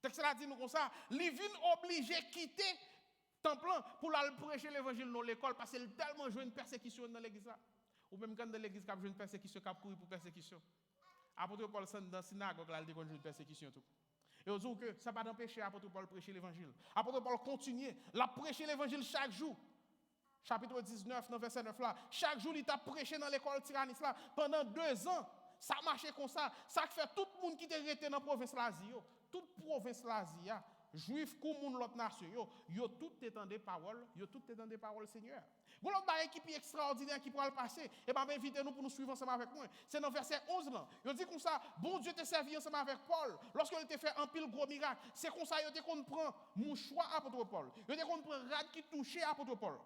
Texte là dit nous comme ça, il vient obligé de quitter temple pour aller prêcher l'évangile dans l'école parce qu'il tellement joué une persécution dans l'église là. Ou même quand dans l'église qui a joué une persécution, qui a couru pour persécution. Apôtre Paul dans la synagogue, là, il a une persécution. Tout. Et on dit que ça va pas empêcher l'apôtre Paul de prêcher l'évangile. L'apôtre Paul continue, il a prêché l'évangile chaque jour. Chapitre 19, dans verset 9 là. Chaque jour, il a prêché dans l'école tyrannique là pendant 2 ans. Ça marchait comme ça. Ça fait tout le monde qui était resté dans la province l'Asie. Toute province l'Asie, juif comme l'autre nation, yo tout étendait parole, Seigneur. Bon l'autre bagaille qui est extraordinaire qui pourra le passer, et ben invitez nous pour nous suivre ensemble avec moi. C'est dans verset 11 là. Il dit comme ça, bon Dieu t'a servi ensemble avec Paul. Lorsqu'il t'a fait un pile gros miracle, c'est comme ça il t'a qu'on prend mouchoir apôtre Paul. Il t'a qu'on prend rad qui touchait apôtre Paul.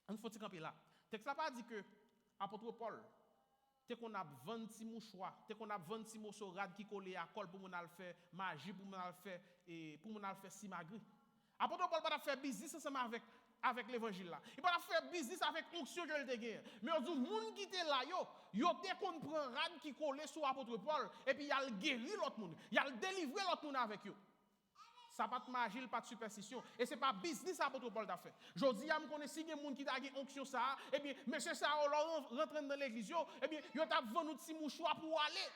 Il faut camper là. Texte là pas dit que apôtre Paul T'es qu'on a 26 mouchoirs, t'es qu'on a 26 morceaux rad qui collent à col pour mon al faire magie, pour mon al faire et pour mon al faire simagri. Apôtre Paul pas faire business ensemble avec l'évangile là. Il pas faire business avec onction que il te gagne. Mais on dit monde qui était là yo t'es qu'on prend rad qui collé sur apôtre Paul et puis il a guéri l'autre monde. Il a délivré l'autre monde avec eux. Ça pas de magie, pas de superstition. Et ce n'est pas business apôtre Paul t'a fait. Je dis à me connaître si il y a des gens qui t'a une onction ça, et bien, monsieur ça, rentre dans l'église, et bien, il t'a vendu un petit mouchoir pour aller.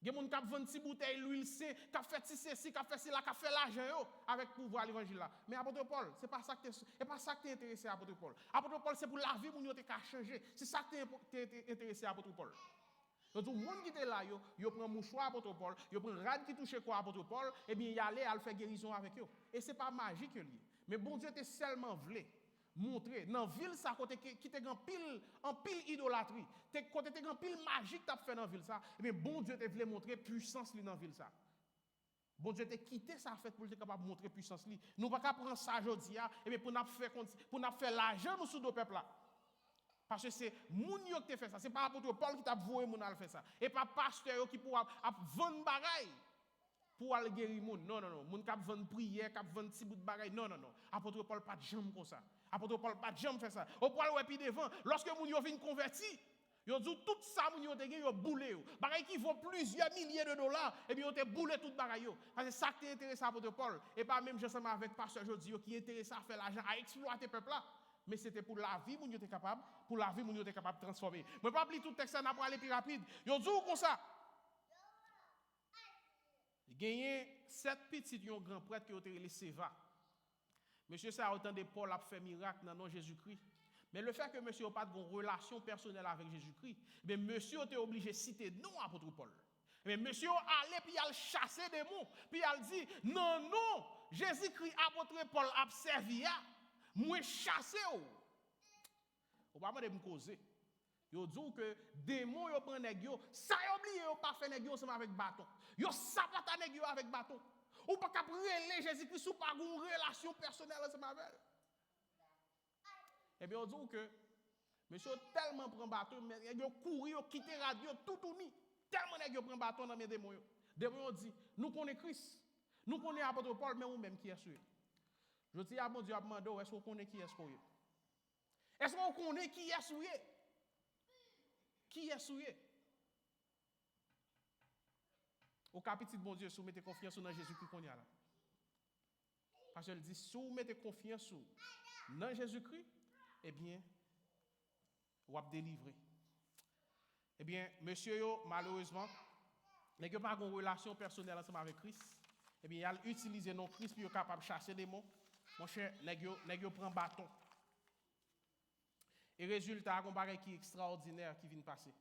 Il y a des gens qui ont vendu une petite bouteille, l'huile, qui a fait ceci, qui a fait cela, qui a fait l'argent avec pouvoir l'évangile là. Mais apôtre Paul, ce n'est pas ça que t'es intéressé apôtre Paul. Apôtre Paul, c'est pour la vie, pour t'es changer. C'est ça que t'es intéressé apôtre Paul. Donc, tout le monde qui était là, il prend mouchoir apôtre Paul, il prend rad qui touche quoi apôtre Paul, et bien il allait à faire guérison avec eux. Et ce n'est pas magique lié. Mais bon Dieu était seulement voulu montrer dans la ville ça côté qui était en pile idolâtrie, côté était en pile magique t'a fait dans la ville ça. Et bien bon Dieu te voulait montrer puissance dans la ville ça. Bon Dieu t'a quitté ça fait pour être capable de montrer puissance li. Nous pas prendre ça aujourd'hui et bien pour nous faire l'argent nous sous nos peuple là. Parce que c'est moun yo qui fait ça, c'est pas apôtre Paul qui t'a voué moun al faire ça et pas pasteur qui pour vendre bagaille pour aller guérir moun. Non, moun qui vendre prière, qui vendre petit bout de bagaille. Non. Apôtre Paul pas de jambe comme ça. Apôtre Paul pas de jambe fait ça. Au point où puis devant, lorsque moun yo vinn converti, yo dit tout ça moun yo te gen yo boulé yo. Bagaille qui vaut plusieurs milliers de dollars et bien yo te boulé tout bagaille yo. Parce que ça qui intéresse apôtre Paul et pas même ensemble avec pasteur Jodi qui intéressé à faire l'argent, à exploiter peuple là. Mais c'était pour la vie, moun yo était capable, pour la vie, moun yo était capable de transformer. Mais pas oublier tout texte, ça n'a pas aller plus rapide. Yo dit comme ça. Il gagné 7 petits grand prêtre qui ont été les Séva. Monsieur ça a autant de Paul a fait miracle dans le nom de Jésus-Christ. Mais le fait que monsieur n'a pas de relation personnelle avec Jésus-Christ, mais monsieur était obligé de citer non apôtre Paul. Mais monsieur allait puis il chasser des mots, puis il dit non, Jésus-Christ apôtre Paul a servi à moi chasser ou. On va me causer. Yo dit que démon yo prend nèg yo, ça oublié yo pas fait nèg yo ensemble avec bâton. Yo sapata nèg yo avec bâton. Ou pas capable relé Jésus-Christ ou pas une relation personnelle ensemble avec. Eh bien on dit que monsieur tellement prend bâton, nèg yo courir, yo quitter radio tout tourni. Tellement nèg yo prend bâton dans mes démons yo. Démon dit, nous connaissons Christ. Nous connaissons apôtre Paul mais ou même qui est sûr. Je dis à mon Dieu, est-ce qu'on connaît qui est souillé? Est-ce qu'on connaît qui est souillé? Qui est souillé? Au capitaine, bon Dieu, si vous mettez confiance dans Jésus-Christ qu'on y a là. Parce qu'elle dit, si vous mettez confiance dans Jésus-Christ, eh bien, vous avez délivré. Eh bien, monsieur, malheureusement, il n'y a pas de relation personnelle ensemble avec Christ. Eh bien, il a utilisé non Christ pour être capable de chasser des démons. Mon cher, nèg prend bâton. Et résultat, un bagage qui est extraordinaire qui vient de passer.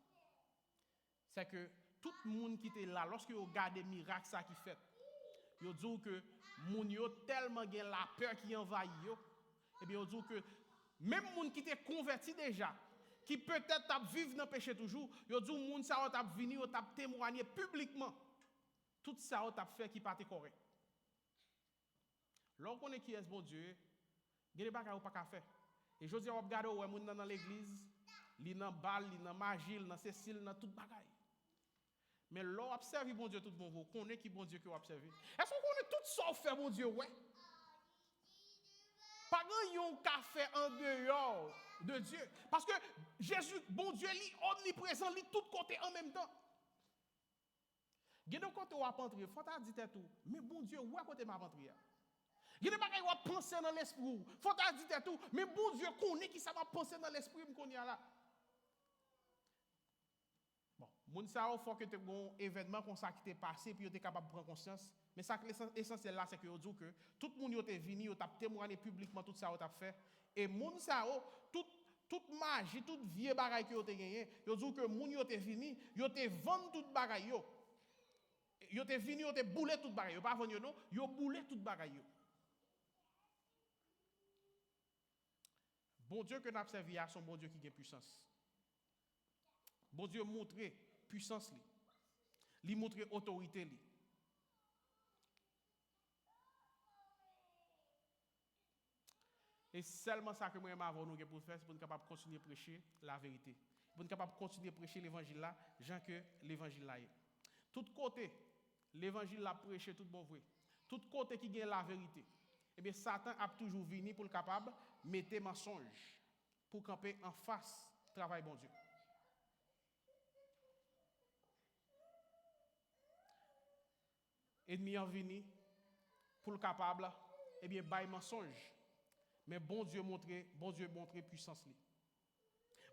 C'est que tout le monde qui était là, lorsque vous regardez le miracle ça qui fait, vous dites que moun yo tellement gen la peur qui envahit yo, et bien vous dites que même moun qui était converti déjà, qui peut-être t'a vivre dans le péché toujours, vous dites moun ça t'a venir, t'a témoigner publiquement. Tout ça t'a fait qui pas correct. Lorsqu'on est qui est bon Dieu, il y a des bagages pas faire. Et je dis on regarde ouais moun dans l'église, li nan bal, li nan magie, li nan Cécile, nan tout bagaille. Mais l'on observe bon Dieu tout bon vous, connaît qui bon Dieu que vous observez. Est-ce qu'on connaît tout ça fait bon Dieu ouais? Pas grand yon ka fait en dehors de Dieu parce que Jésus bon Dieu li omniprésent, li tout côté en même temps. Gade côté ou a entrer, faut ta dire tout, mais bon Dieu ouais côté m'a entrer. Il y a des bagages qui penser dans l'esprit. Faut ta dire tout, mais bon Dieu connaît qui ça va penser dans l'esprit qu'on y a là. Bon, moun sa faut que tu un événement comme ça qui t'est passé puis tu es capable de prendre conscience, mais ça l'essentiel là c'est que yo dit que tout le monde yo t'est venu, yo t'a témoigné publiquement tout ça yo t'a fait et moun sa toute magie, toute vieux bagaille que yo t'ai gagné, yo dit que moun yo t'est venu, yo t'est vendre toute bagaille yo. Yo t'est venu, yo t'est boulé toute bagaille, yo pas vendre non, yo boulé toute bagaille yo. Bon Dieu que nous avons servi à son bon Dieu qui a puissance. Bon Dieu montre puissance li. Li montre autorité li. Et seulement ça que moi avant nous pour faire, c'est pour être capable de continuer à prêcher la vérité. Pour être capable de continuer à prêcher l'évangile là, gens que l'évangile là est. Tout côté, l'évangile l'a prêché tout bon vrai. Tout côté qui gagne la vérité. Eh bien, Satan a toujours venu pour le capable de mettre mensonge, pour camper en face travail bon Dieu. Ennemi en venu pour le capable, eh bien, bail mensonge. Mais bon Dieu montrer puissance li.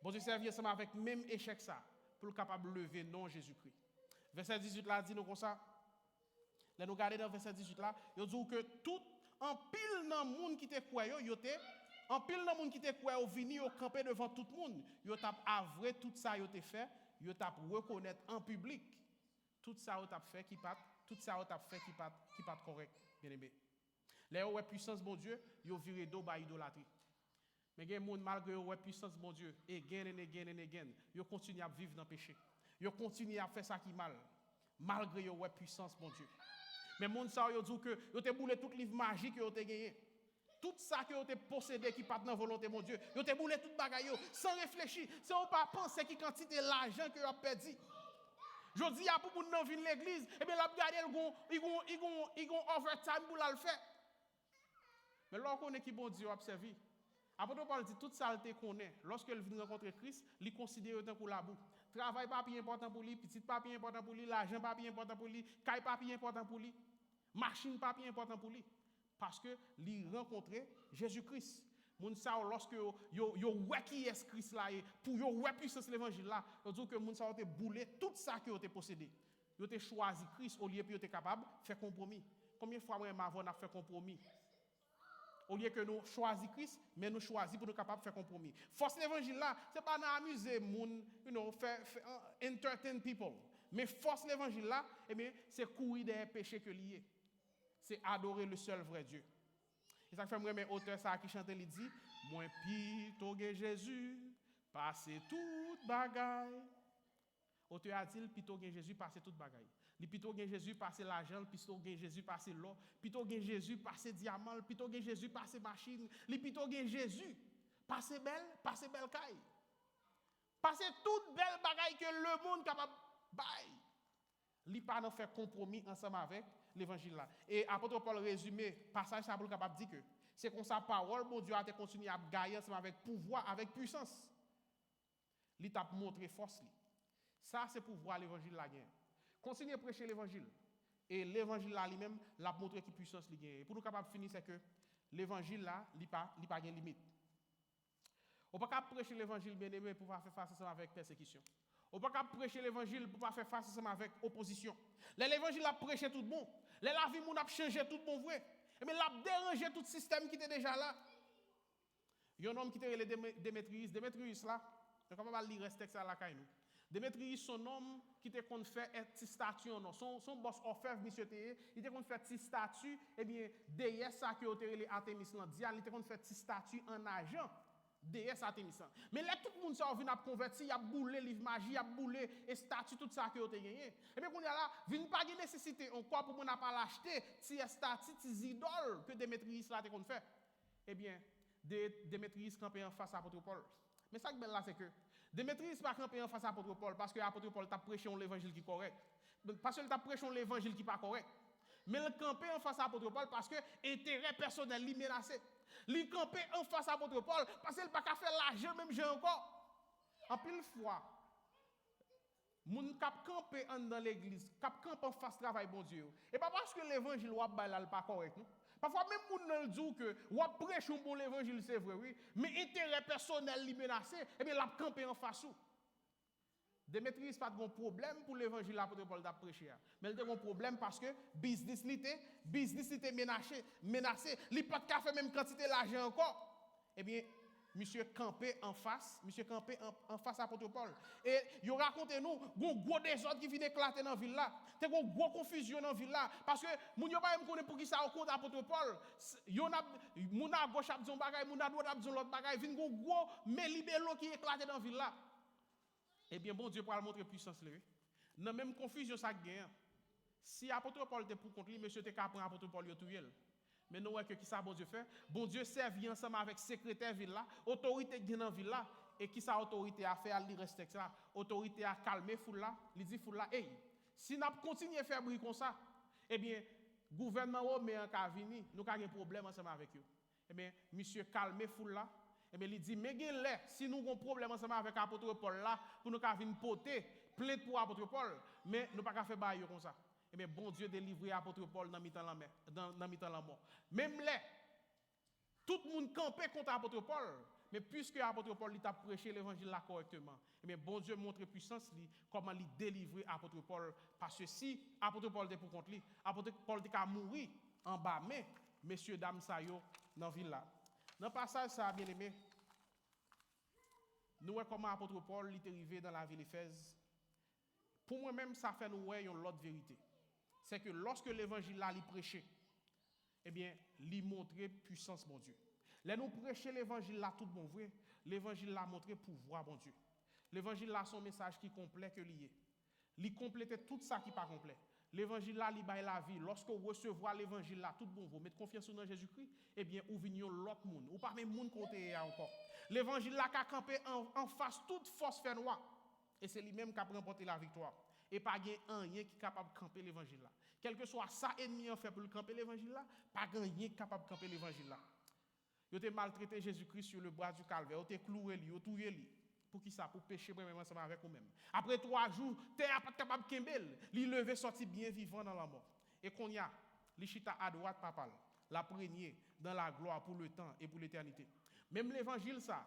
Bon Dieu servi ensemble avec même échec ça pour le capable de lever non Jésus-Christ. Verset 18 là dit nous comme ça. Là nous regarder dans verset 18 là, il dit que tout en pile dans monde qui te croit yo te en pile dans monde qui te croit au vini au camper devant tout le monde, yo t'a avoué tout ça yo te fait, yo t'a reconnaître en public tout ça yo t'a fait qui pas correct, bien-aimé. Là où est puissance bon Dieu, yo viré dos ba idolâtrie. Mais gen moun malgré où est puissance bon Dieu, again and again and again, yo continue à vivre dans le péché. Yo continue à faire ça qui mal malgré yo est puissance bon Dieu. Mais moun sa yo dit que yo te boule tout livre magique yo te gagné. Tout ça que yo te possédé qui pas dans volonté mon Dieu. Yo te boule tout bagay yo sans réfléchir, sans pas penser qui quantité l'argent que yo a perdu. Je dis à pour moun nan vinn l'église, et bien la regarder il gon overtime pour la faire. Mais lorsqu'on est qui bon Dieu observé. Apôtre Paul dit toute saleté qu'on est, lorsqu'il vient rencontrer Christ, il considère tant pour la boue. Travail pas plus important pour lui, petit pas plus important pour lui, l'argent pas plus important pour lui, caille pas plus important pour lui, machine pas plus important pour lui. Parce que il rencontrer Jésus-Christ. Moun sa lorsque yo wè qui est Christ là pour yo wè puissance l'évangile là, yo dit que moun sa te boulé tout ça que yo te possédé. Yo te choisi Christ au lieu puis yo te capable faire compromis. Combien de fois moi m'avons fait compromis? Au lieu que nous choisissons Christ, mais nous choisissons pour nous capables de faire compromis. Force l'évangile là, c'est pas d'amuser moun, faire entertain people. Mais force l'évangile là, eh bien, c'est courir des péchés que lié. C'est adorer le seul vrai Dieu. Et ça fait moi mes auteurs ça qui chante il dit, moi pito Jésus, passer toute bagaille. Auteur a dit pito Jésus passer toute bagaille. Li plutôt gen Jésus passer l'argent, plutôt gen Jésus passer l'or, plutôt gen Jésus passer diamant, plutôt gen Jésus passer machine, li plutôt gen Jésus passer belle caille. Passer toute belle bagaille que le monde capable bail. Li pas nan faire compromis ensemble avec l'évangile là. Et apôtre Paul résumé passage ça pour capable dire que c'est comme sa parole bon Dieu a continué à gagner ensemble avec pouvoir, avec puissance. Li t'a montré force li. Ça c'est pouvoir l'évangile là gagne. Continuez à prêcher l'évangile. Et l'évangile là lui-même l'a montré qui puissance li gagne. Et pour nous capable finir c'est que l'évangile là li pas de limite. On peut pas prêcher l'évangile bien-aimé pour pas faire face ensemble avec persécution. On peut pas prêcher l'évangile pour pas faire face ensemble avec opposition. L'évangile a prêché tout bon. La vie moun a changé tout bon vrai. Mais l'a dérangé tout système qui était déjà là. Il y a un homme qui était Démétrius là, je capable de lire ce texte là caille nous. Démétrius, son homme qui était qu'on fait un petit statue, son boss Orfèvre, monsieur Théé, il était qu'on fait un petit statue, eh bien, déesse ça que les Artémis là, il était qu'on fait un petit statue en argent, déesse Artémis. Mais là, tout le monde s'en vient à convertir, il a boulé livre magie, il a boulé et statue, tout ça que vous avez gagné. Et bien, qu'on y a là, il pas de nécessité encore pour qu'on n'a pas l'acheter, si statue, si idoles que Démétrius là, qu'on fait. Eh bien, Démétrius campé en face à l'apôtre Paul. Mais ça que là, c'est que Démétrius pas camper en face à l'apôtre Paul parce que l'apôtre Paul t'a prêché l'évangile qui est correct. Parce qu'il t'a prêché l'évangile qui n'est pas correct. Mais il camper en face à l'apôtre Paul parce que l'intérêt personnel est menacé. Il camper en face à l'apôtre Paul parce qu'il n'a pas faire l'argent même j'ai encore. En pile fois, moun k'ap camper dans l'église, k'ap camper en face travail bon Dieu. Et pas parce que l'évangile ou pas correct. Non? Parfois même moun nan dit que ou prêche un bon l'évangile c'est vrai oui, mais intérêt personnel li menacé, et bien l'a camper en face ou. Démétrius pas de problème pour l'évangile l'apôtre Paul t'a prêché. Mais il a un problème parce que business était menacé, li pas de faire même quantité l'argent encore. Eh bien monsieur campé en face à l'apôtre Paul. Et il raconte nous un gros désordre qui vient éclater dans la ville là. T'es une gros confusion dans la ville là parce que moun yo pas même connaît pour qui ça au compte apôtre Paul. Yon a moun à gauche a dit bagay, moun à droite a dit l'autre bagay, vinn un gros libello qui éclater dans la ville là. Eh bien bon Dieu pour montrer puissance là. Dans même confusion ça gagne. Si apôtre Paul était pour contre lui, monsieur était capable apôtre Paul yo touyer. Mais nous voyons que qui ça bon Dieu fait? Bon Dieu servi ensemble avec secrétaire ville là, autorité qui dans ville là, et qui ça autorité a fait, elle respecte ça. Autorité a calmé foule là, il dit foule là, hey, si nous continuons à faire bruit comme ça, eh bien, gouvernement romain a venu, nous avons un problème ensemble avec eux. Eh bien, monsieur calmé foule là, eh bien, il dit, mais si nous avons un problème ensemble avec l'apôtre Paul là, pour nous venir porter plainte pour l'apôtre Paul, mais nous ne pouvons pas faire bail comme ça. Eh bien, bon Dieu délivre l'apôtre Paul dans la mort. Même là, tout le monde campait contre l'apôtre Paul, mais puisque l'apôtre Paul a prêché l'évangile là correctement, eh bien, bon Dieu montre puissance, comment il délivrer l'apôtre Paul. Parce que si l'apôtre Paul était pour contre lui, l'apôtre Paul était mourir en bas, mais messieurs, dames, ça y est, dans la ville là. Dans le passage, ça a bien aimé. Nous voyons comment l'apôtre Paul est arrivé dans la ville d'Éphèse. Pour moi-même, ça fait nous voir une autre vérité. C'est que lorsque l'évangile là, il prêchait, eh bien, il montrait puissance, mon Dieu. Là, nous prêchons l'évangile là, tout bon vrai. L'évangile là montré pouvoir, mon Dieu. L'évangile là, son message qui est complet que lié. Il complétait tout ça qui n'est pas complet. L'évangile là, il baille la vie. Lorsque vous recevez l'évangile là, tout bon, vous mettez confiance en Jésus-Christ, eh bien, vous venez l'autre monde. Ou pas même monde côté encore. L'évangile là, qui a campé en face toute force fait noire. Et c'est lui-même qui a remporté la victoire. Et pas rien qui est capable de camper l'évangile là. Quel que soit ça ennemi en fait pour le camper l'évangile là, pas rien qui est capable de camper l'évangile là. Vous avez maltraité Jésus-Christ sur le bois du calvaire, vous avez cloué lui, vous avez tué lui. Pour qui ça? Pour pécher moi-même ensemble avec vous-même. Après 3 jours, tu n'es pas capable de kembel. Il levé sorti bien vivant dans la mort. Et qu'on y a, l'Ichita à droite papal, la première dans la gloire pour le temps et pour l'éternité. Même l'évangile ça,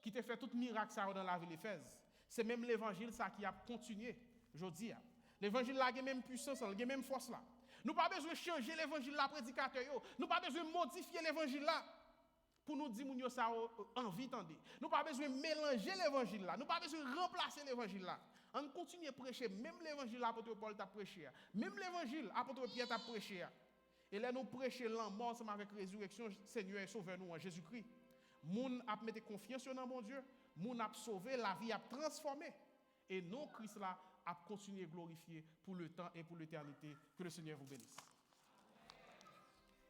qui t'a fait tout miracle ça dans la ville d'Éphèse, c'est même l'évangile ça qui a continué, je dis. L'évangile là a même puissance, il a même force là. Nous pas besoin de changer l'évangile là prédicateur yo. Nous pas besoin de modifier l'évangile là. Pour nous dire que ça envie tendez. Nous pas besoin de mélanger l'évangile là. Nous pas besoin de remplacer l'évangile là. On continue à prêcher même l'évangile apôtre Paul t'a prêché. Même l'évangile apôtre Pierre t'a prêché. Et là nous prêcher la mort ensemble avec résurrection Seigneur et sauveur nous en Jésus-Christ. Moun a mettre confiance dans mon Dieu, moun a sauvé la vie a transformé et non Christ là a continué à glorifier pour le temps et pour l'éternité. Que le Seigneur vous bénisse.